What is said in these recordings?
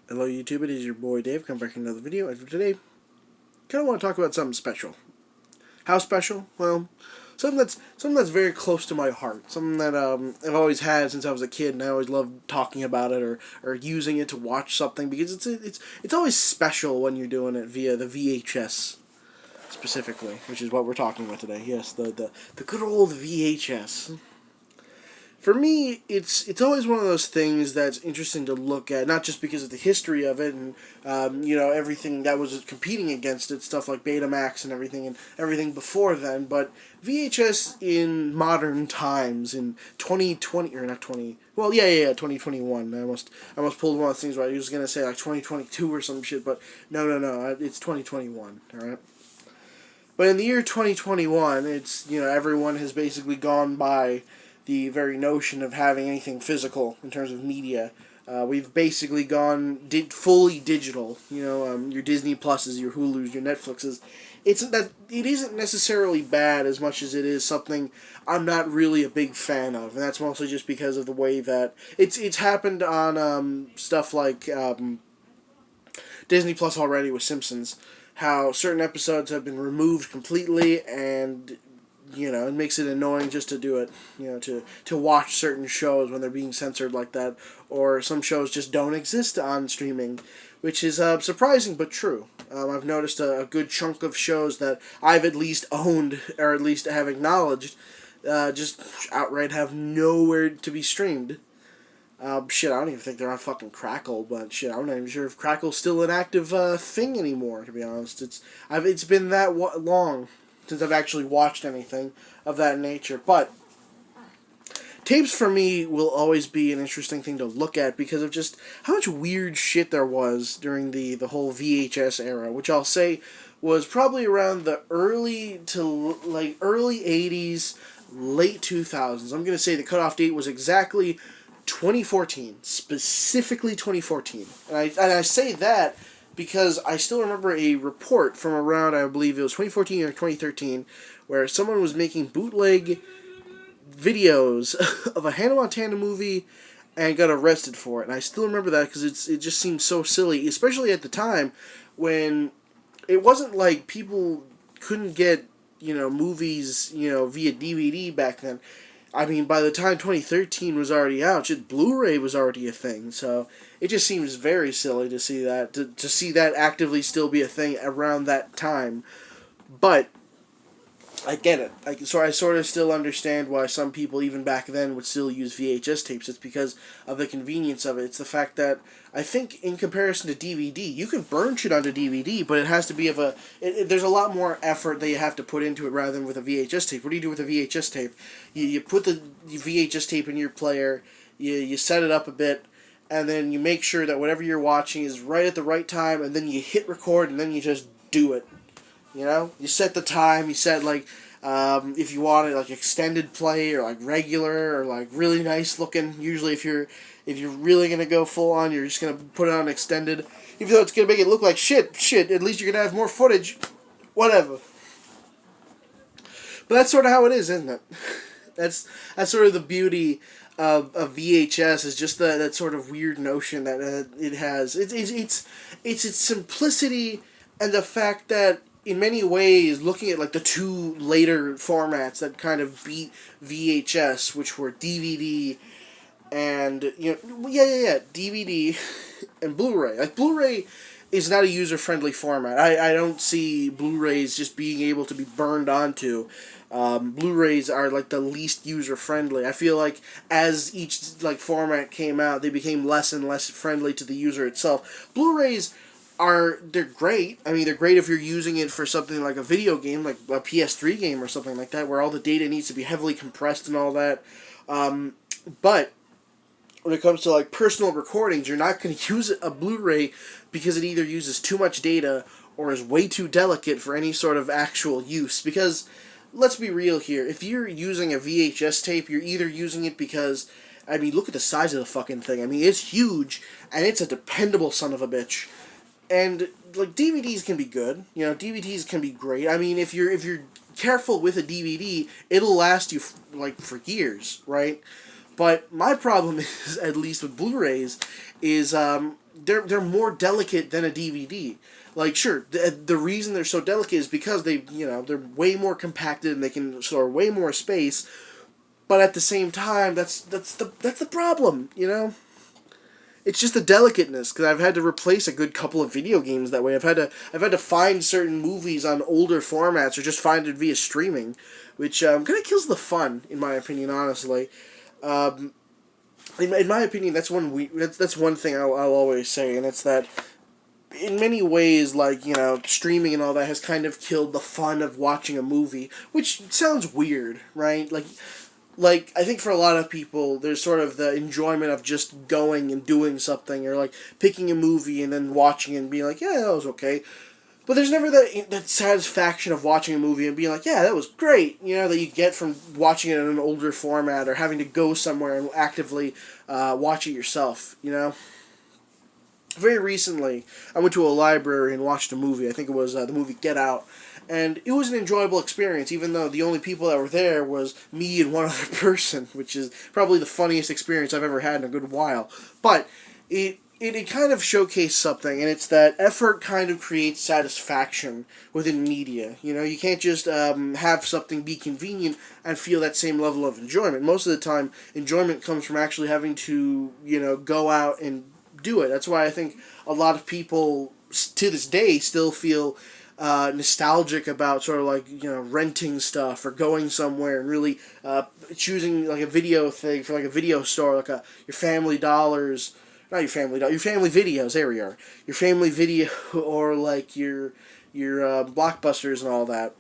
Hello YouTube, it is your boy Dave, come back with another video, and for today, kind of want to talk about something special. How special? Well, something that's very close to my heart, something that I've always had since I was a kid, and I always loved talking about it or using it to watch something, because it's always special when you're doing it via the VHS, specifically, which is what we're talking about today. Yes, the good old VHS. For me, it's always one of those things that's interesting to look at, not just because of the history of it and everything that was competing against it, stuff like Betamax and everything before then, but VHS in modern times in 2020 or not 20. Well, yeah, 2021. I almost pulled one of the things where I was gonna say like 2022 or some shit, but no, it's 2021. All right. But in the year 2021, it's everyone has basically gone by the very notion of having anything physical in terms of media. We've basically gone fully digital. Your Disney Pluses, your Hulus, your Netflixes. It isn't necessarily bad as much as it is something I'm not really a big fan of, and that's mostly just because of the way that it's happened on stuff like Disney Plus already with Simpsons. How certain episodes have been removed completely, and it makes it annoying just to do it, to watch certain shows when they're being censored like that, or some shows just don't exist on streaming, which is surprising but true. I've noticed a good chunk of shows that I've at least owned, or at least have acknowledged, just outright have nowhere to be streamed. Shit, I don't even think they're on fucking Crackle, but shit, I'm not even sure if Crackle's still an active thing anymore, to be honest. It's been that long since I've actually watched anything of that nature. But tapes for me will always be an interesting thing to look at because of just how much weird shit there was during the whole VHS era, which I'll say was probably around the early 80s, late 2000s. I'm going to say the cutoff date was exactly 2014, specifically 2014. And I say that because I still remember a report from around, I believe it was 2014 or 2013, where someone was making bootleg videos of a Hannah Montana movie and got arrested for it. And I still remember that because it just seems so silly, especially at the time when it wasn't like people couldn't get movies via DVD back then. I mean, by the time 2013 was already out, Blu-ray was already a thing. So it just seems very silly to see that to see that actively still be a thing around that time. But I get it. I sort of still understand why some people even back then would still use VHS tapes. It's because of the convenience of it. It's the fact that I think in comparison to DVD, you can burn shit onto DVD, but it has to be there's a lot more effort that you have to put into it rather than with a VHS tape. What do you do with a VHS tape? You put the VHS tape in your player, you set it up a bit, and then you make sure that whatever you're watching is right at the right time, and then you hit record, and then you just do it. You set the time. You set if you want it like extended play or like regular or like really nice looking. Usually, if you're really gonna go full on, you're just gonna put it on extended. Even though it's gonna make it look like shit. At least you're gonna have more footage. Whatever. But that's sort of how it is, isn't it? that's sort of the beauty of VHS, is just that sort of weird notion that it has. It's its simplicity and the fact that in many ways, looking at like the two later formats that kind of beat VHS, which were DVD and DVD and Blu-ray. Like Blu-ray is not a user-friendly format. I don't see Blu-rays just being able to be burned onto. Blu-rays are like the least user-friendly. I feel like as each format came out, they became less and less friendly to the user itself. Blu-rays they're great. I mean, they're great if you're using it for something like a video game, like a PS3 game or something like that, where all the data needs to be heavily compressed and all that. But when it comes to like personal recordings, you're not going to use a Blu-ray because it either uses too much data or is way too delicate for any sort of actual use. Because let's be real here, if you're using a VHS tape, you're either using it because, I mean, look at the size of the fucking thing. I mean, it's huge and it's a dependable son of a bitch. And like DVDs can be good, DVDs can be great. I mean, if you're careful with a DVD, it'll last you for years, right? But my problem is, at least with Blu-rays, is they're more delicate than a DVD. Like, sure, the reason they're so delicate is because they're way more compacted and they can store way more space. But at the same time, that's the problem, you know. It's just the delicateness, because I've had to replace a good couple of video games that way. I've had to find certain movies on older formats or just find it via streaming, which kind of kills the fun, in my opinion. Honestly, in my opinion, that's one thing I'll always say, and it's that in many ways, like, streaming and all that has kind of killed the fun of watching a movie, which sounds weird, right? Like, I think for a lot of people, there's sort of the enjoyment of just going and doing something, or, like, picking a movie and then watching it and being like, yeah, that was okay. But there's never that satisfaction of watching a movie and being like, yeah, that was great, that you get from watching it in an older format or having to go somewhere and actively watch it yourself, Very recently, I went to a library and watched a movie. I think it was the movie Get Out. And it was an enjoyable experience, even though the only people that were there was me and one other person, which is probably the funniest experience I've ever had in a good while. But it kind of showcased something, and it's that effort kind of creates satisfaction within media. You can't just have something be convenient and feel that same level of enjoyment. Most of the time, enjoyment comes from actually having to, go out and do it. That's why I think a lot of people, to this day, still feel nostalgic about sort of like, renting stuff or going somewhere and really choosing like a video thing for like a video store, like your Family Dollars, not your Family Dollars, your Family Videos, there we are, your Family Video, or like your Blockbusters and all that,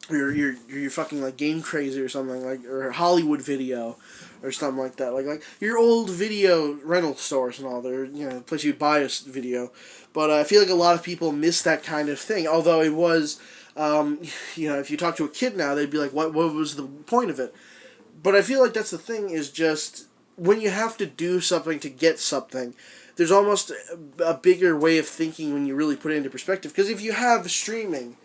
or your fucking like Game Crazy or something, like, or Hollywood Video or something like that, like your old video rental stores and all, there, the place you buy a video. But I feel like a lot of people miss that kind of thing. Although it was, if you talk to a kid now, they'd be like, what was the point of it? But I feel like that's the thing, is just when you have to do something to get something, there's almost a bigger way of thinking when you really put it into perspective. Because if you have streaming,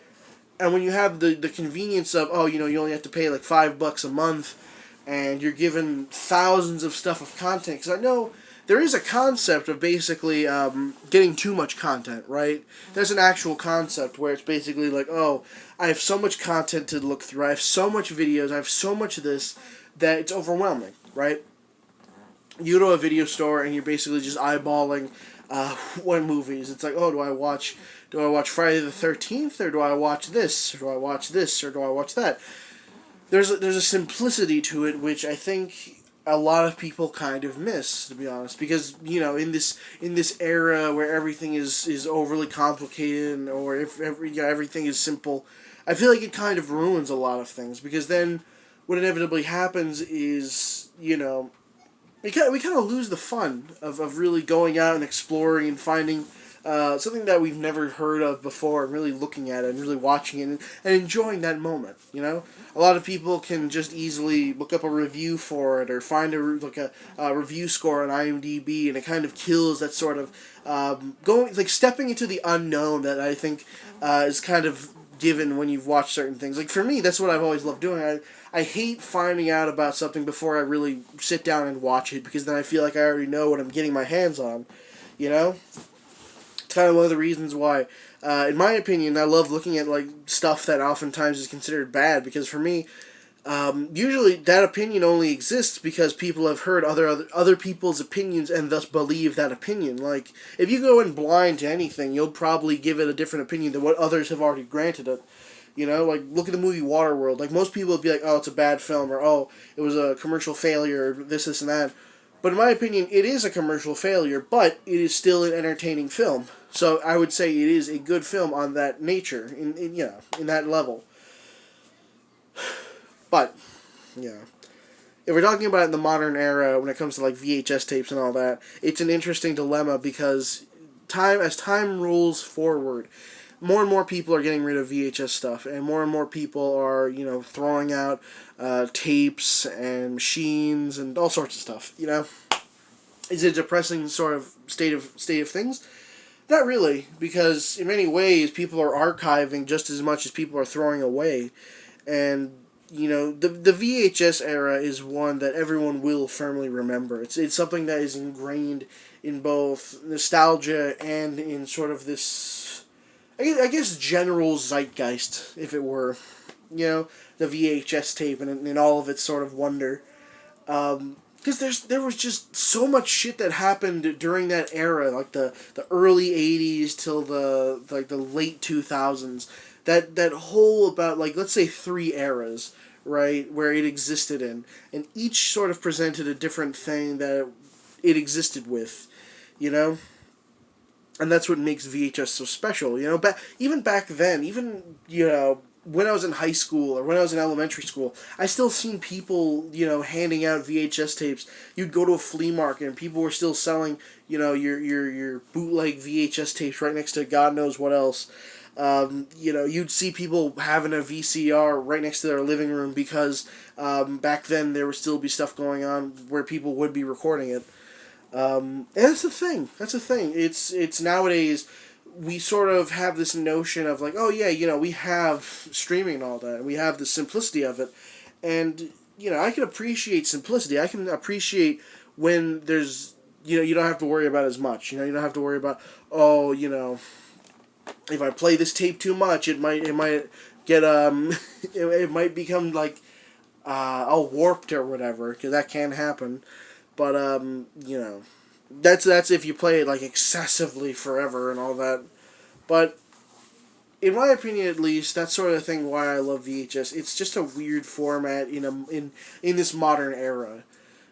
and when you have the convenience of, you only have to pay like $5 a month, and you're given thousands of stuff of content, because I know there is a concept of basically getting too much content, right? There's an actual concept where it's basically like, I have so much content to look through, I have so much videos, I have so much of this, that it's overwhelming, right? You go to a video store and you're basically just eyeballing one movies. It's like, do I watch Friday the 13th, or do I watch this, or do I watch this, or do I watch that? There's a simplicity to it, which I think a lot of people kind of miss, to be honest, because in this era where everything is overly complicated, or if everything is simple, I feel like it kind of ruins a lot of things, because then what inevitably happens is we kind of lose the fun of really going out and exploring and finding something that we've never heard of before, and really looking at it and really watching it and enjoying that moment. A lot of people can just easily look up a review for it or find a review score on IMDb, and it kind of kills that sort of stepping into the unknown that I think is kind of given when you've watched certain things. Like, for me, that's what I've always loved doing. I hate finding out about something before I really sit down and watch it, because then I feel like I already know what I'm getting my hands on. It's kind of one of the reasons why, in my opinion, I love looking at like stuff that oftentimes is considered bad, because for me, usually that opinion only exists because people have heard other people's opinions and thus believe that opinion. Like, if you go in blind to anything, you'll probably give it a different opinion than what others have already granted it. Like, look at the movie Waterworld. Like, most people would be like, it's a bad film, or it was a commercial failure, or this and that. But in my opinion, it is a commercial failure, but it is still an entertaining film. So I would say it is a good film on that nature, in that level. But, if we're talking about it in the modern era, when it comes to like VHS tapes and all that, it's an interesting dilemma, because as time rolls forward, more and more people are getting rid of VHS stuff, and more people are, throwing out tapes and machines and all sorts of stuff. Is it a depressing sort of state of things? Not really, because in many ways people are archiving just as much as people are throwing away, and the VHS era is one that everyone will firmly remember. It's something that is ingrained in both nostalgia and in sort of this, I guess, general zeitgeist, if it were, the VHS tape and all of its sort of wonder. Because there was just so much shit that happened during that era, like the early '80s till the late 2000s. That whole about, like, let's say 3 eras, right, where it existed in, and each sort of presented a different thing that it existed with, you know. And that's what makes VHS so special, even back then, even when I was in high school or when I was in elementary school, I still seen people, handing out VHS tapes. You'd go to a flea market and people were still selling, your bootleg VHS tapes right next to God knows what else. You'd see people having a VCR right next to their living room because back then there would still be stuff going on where people would be recording it. And that's the thing. It's nowadays we sort of have this notion of like, oh yeah, we have streaming and all that, and we have the simplicity of it, and I can appreciate simplicity. I can appreciate when there's you don't have to worry about as much. You don't have to worry about, oh, if I play this tape too much, it might get it might become like all warped or whatever, because that can happen. But that's if you play it like excessively forever and all that. But in my opinion, at least, that's sort of the thing why I love VHS. It's just a weird format in this modern era.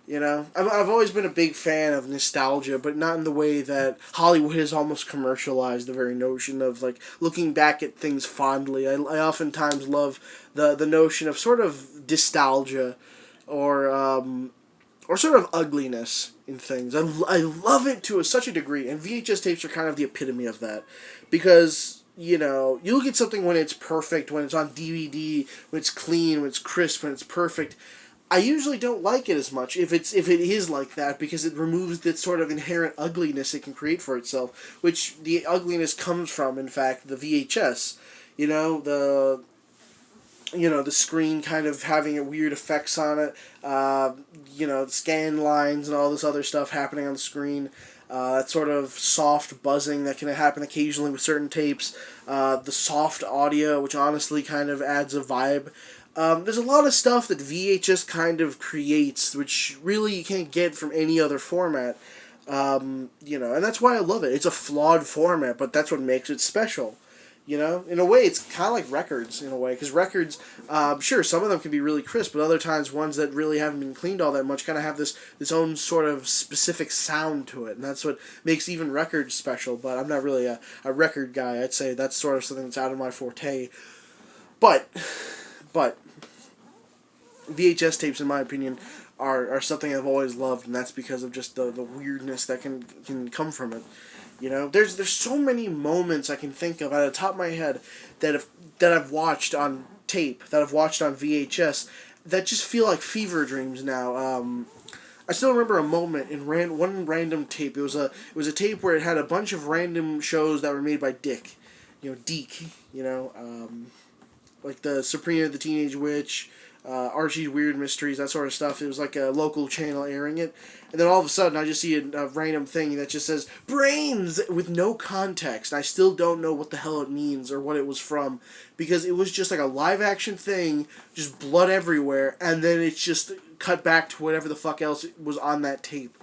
I've always been a big fan of nostalgia, but not in the way that Hollywood has almost commercialized the very notion of like looking back at things fondly. I oftentimes love the notion of sort of nostalgia, or sort of ugliness in things. I love it to such a degree, and VHS tapes are kind of the epitome of that, because you look at something when it's perfect, when it's on DVD, when it's clean, when it's crisp, when it's perfect. I usually don't like it as much if it is like that, because it removes that sort of inherent ugliness it can create for itself, which the ugliness comes from, in fact, the VHS. The screen kind of having weird effects on it, scan lines and all this other stuff happening on the screen, that sort of soft buzzing that can happen occasionally with certain tapes, the soft audio, which honestly kind of adds a vibe. There's a lot of stuff that VHS kind of creates, which really you can't get from any other format, and that's why I love it. It's a flawed format, but that's what makes it special. In a way, it's kind of like records, in a way, because records, sure, some of them can be really crisp, but other times, ones that really haven't been cleaned all that much kind of have this own sort of specific sound to it, and that's what makes even records special. But I'm not really a record guy. I'd say that's sort of something that's out of my forte. But VHS tapes, in my opinion, are something I've always loved, and that's because of just the weirdness that can come from it. There's so many moments I can think of out of the top of my head that I've watched on tape, that I've watched on VHS, that just feel like fever dreams now. I still remember a moment in one random tape. It was a tape where it had a bunch of random shows that were made by Dick, Deke, like the Sabrina the Teenage Witch, Archie's Weird Mysteries, that sort of stuff. It was like a local channel airing it. And then all of a sudden, I just see a random thing that just says, brains, with no context. I still don't know what the hell it means or what it was from. Because it was just like a live-action thing, just blood everywhere, and then it's just cut back to whatever the fuck else was on that tape.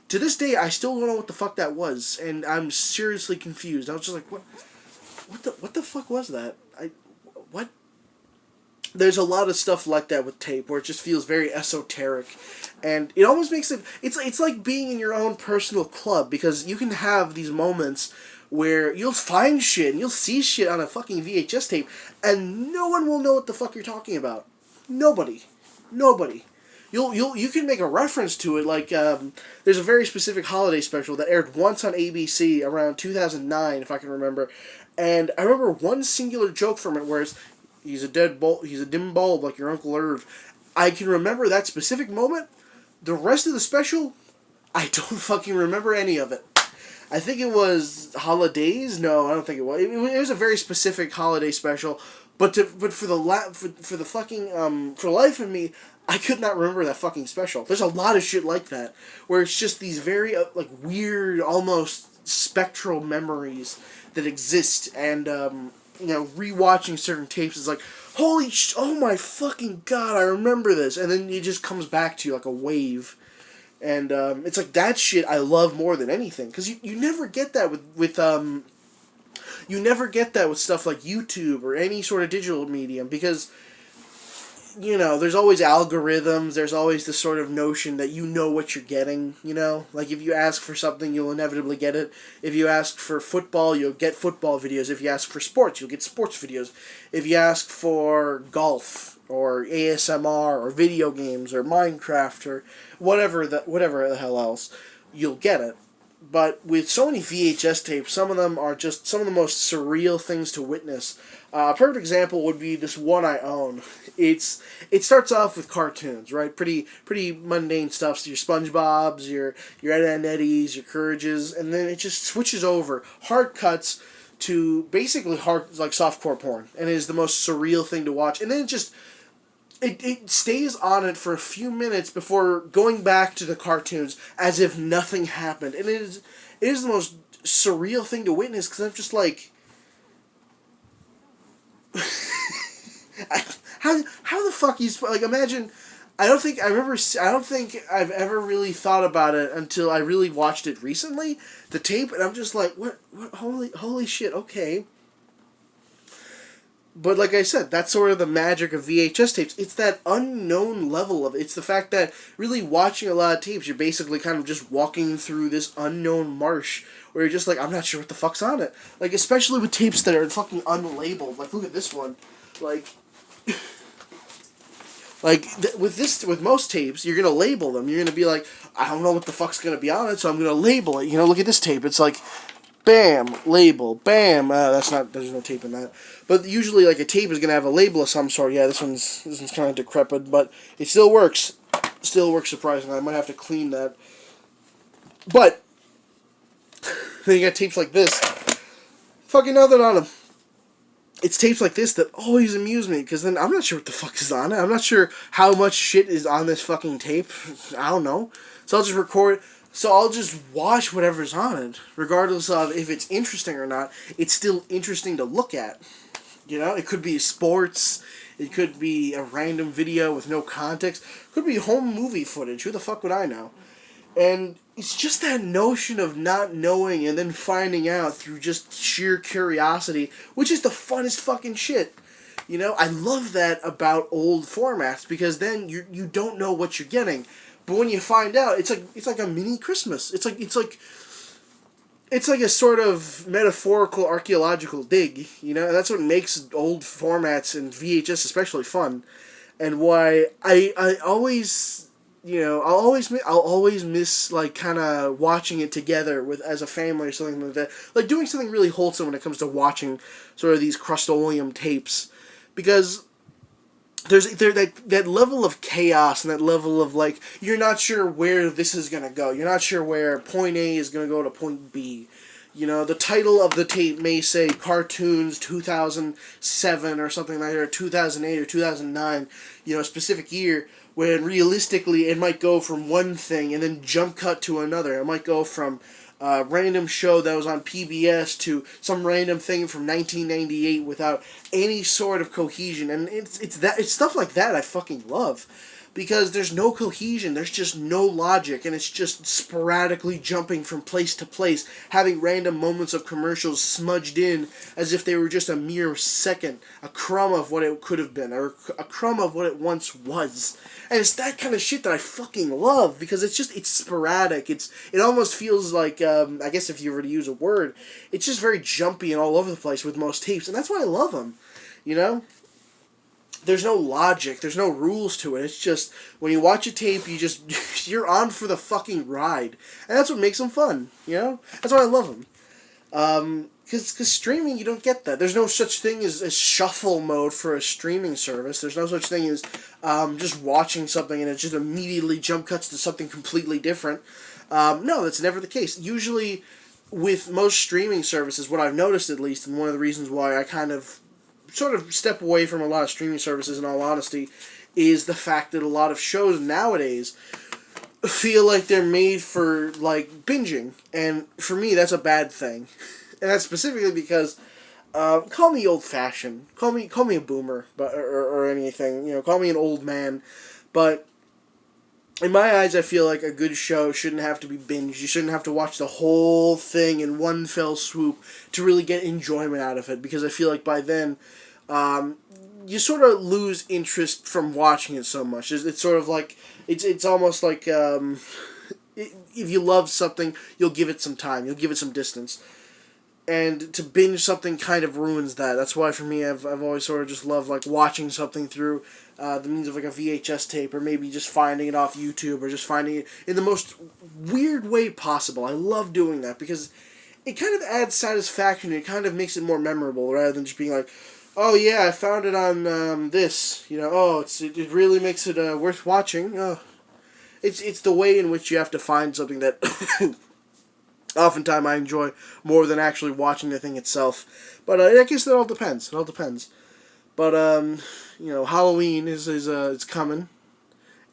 To this day, I still don't know what the fuck that was, and I'm seriously confused. I was just like, what the fuck was that? What? There's a lot of stuff like that with tape where it just feels very esoteric, and it almost makes it's like being in your own personal club, because you can have these moments where you'll find shit and you'll see shit on a fucking VHS tape and no one will know what the fuck you're talking about. Nobody. You can make a reference to it, like there's a very specific holiday special that aired once on ABC around 2009, if I can remember, and I remember one singular joke from it where he's a dim bulb like your Uncle Irv. I can remember that specific moment. The rest of the special, I don't fucking remember any of it. I think it was Holidays. No, I don't think it was. It was a very specific holiday special. But for the life of me, I could not remember that fucking special. There's a lot of shit like that, where it's just these very, like, weird, almost spectral memories that exist, and, rewatching certain tapes is like, oh my fucking god, I remember this, and then it just comes back to you like a wave. And it's like that shit I love more than anything, because you never get that with you never get that with stuff like YouTube or any sort of digital medium, because there's always algorithms, there's always this sort of notion that you know what you're getting, like if you ask for something, you'll inevitably get it. If you ask for football, you'll get football videos. If you ask for sports, you'll get sports videos. If you ask for golf or ASMR or video games or Minecraft or whatever the hell else, you'll get it. But with so many VHS tapes, some of them are just some of the most surreal things to witness. A perfect example would be this one I own. It starts off with cartoons, right? Pretty mundane stuff. So your SpongeBob's, your Ed and Eddies, your Courages, and then it just switches over, hard cuts to basically like softcore porn, and it is the most surreal thing to watch. And then it stays on it for a few minutes before going back to the cartoons as if nothing happened. And it is the most surreal thing to witness, because I'm just like, how the fuck you like imagine. I don't think I've ever really thought about it until I really watched it recently, the tape, and I'm just like, what holy shit, okay. But like I said, that's sort of the magic of VHS tapes. It's that unknown level of it. It's the fact that really watching a lot of tapes, you're basically kind of just walking through this unknown marsh where you're just like, I'm not sure what the fuck's on it. Like, especially with tapes that are fucking unlabeled. Like, look at this one. Like, with most tapes, you're gonna label them. You're gonna be like, I don't know what the fuck's gonna be on it, so I'm gonna label it. Look at this tape. It's like, bam, label, bam. There's no tape in that. But usually, like, a tape is gonna have a label of some sort. Yeah, this one's kind of decrepit, but it still works. Still works surprisingly. I might have to clean that. But then you got tapes like this. Fucking nothing on them. It's tapes like this that always amuse me, because then I'm not sure what the fuck is on it. I'm not sure how much shit is on this fucking tape. I don't know. So I'll just record. So I'll just watch whatever's on it, regardless of if it's interesting or not. It's still interesting to look at. It could be sports. It could be a random video with no context. It could be home movie footage. Who the fuck would I know? And it's just that notion of not knowing and then finding out through just sheer curiosity, which is the funnest fucking shit. I love that about old formats, because then you don't know what you're getting. But when you find out, it's like a mini Christmas. It's like a sort of metaphorical archaeological dig, and that's what makes old formats and VHS especially fun, and why I always, I'll always miss, like, kind of watching it together as a family or something like that, like doing something really wholesome when it comes to watching sort of these Crust-Oleum tapes, because there's that level of chaos and that level of, like, you're not sure where this is going to go. You're not sure where point A is going to go to point B. The title of the tape may say Cartoons 2007 or something like that, or 2008 or 2009, a specific year, when realistically it might go from one thing and then jump cut to another. It might go from a random show that was on PBS to some random thing from 1998 without any sort of cohesion. And it's stuff like that I fucking love, because there's no cohesion, there's just no logic, and it's just sporadically jumping from place to place, having random moments of commercials smudged in as if they were just a mere second, a crumb of what it could have been, or a crumb of what it once was. And it's that kind of shit that I fucking love, because it's sporadic. It almost feels like, I guess if you were to use a word, it's just very jumpy and all over the place with most tapes, and that's why I love them, There's no logic, there's no rules to it. It's just, when you watch a tape, you're on for the fucking ride. And that's what makes them fun, That's why I love them. Because streaming, you don't get that. There's no such thing as shuffle mode for a streaming service. There's no such thing as just watching something and it just immediately jump cuts to something completely different. No, that's never the case. Usually, with most streaming services, what I've noticed at least, and one of the reasons why I kind of sort of step away from a lot of streaming services, in all honesty, is the fact that a lot of shows nowadays feel like they're made for, like, binging. And for me, that's a bad thing. And that's specifically because, call me old-fashioned. Call me a boomer, but or anything. You know, call me an old man. But in my eyes, I feel like a good show shouldn't have to be binged. You shouldn't have to watch the whole thing in one fell swoop to really get enjoyment out of it. Because I feel like by then, you sort of lose interest from watching it so much. It's sort of like, it's almost like, if you love something, you'll give it some time. You'll give it some distance. And to binge something kind of ruins that. That's why for me, I've always sort of just loved, like, watching something through the means of, like, a VHS tape, or maybe just finding it off YouTube, or just finding it in the most weird way possible. I love doing that because it kind of adds satisfaction. It kind of makes it more memorable rather than just being like, oh yeah, I found it on this. You know, oh, it really makes it worth watching. Oh, it's the way in which you have to find something that oftentimes I enjoy more than actually watching the thing itself. But I guess that all depends. It all depends. But you know, Halloween is it's coming,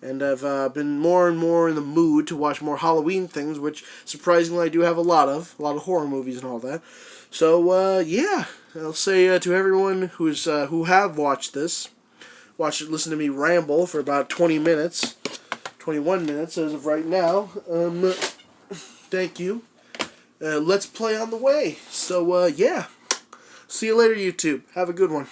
and I've been more and more in the mood to watch more Halloween things, which surprisingly I do have a lot of horror movies and all that. So yeah, I'll say to everyone who have watched this, listen to me ramble for about 20 minutes, 21 minutes as of right now. Thank you. Let's play on the way. So yeah, see you later, YouTube. Have a good one.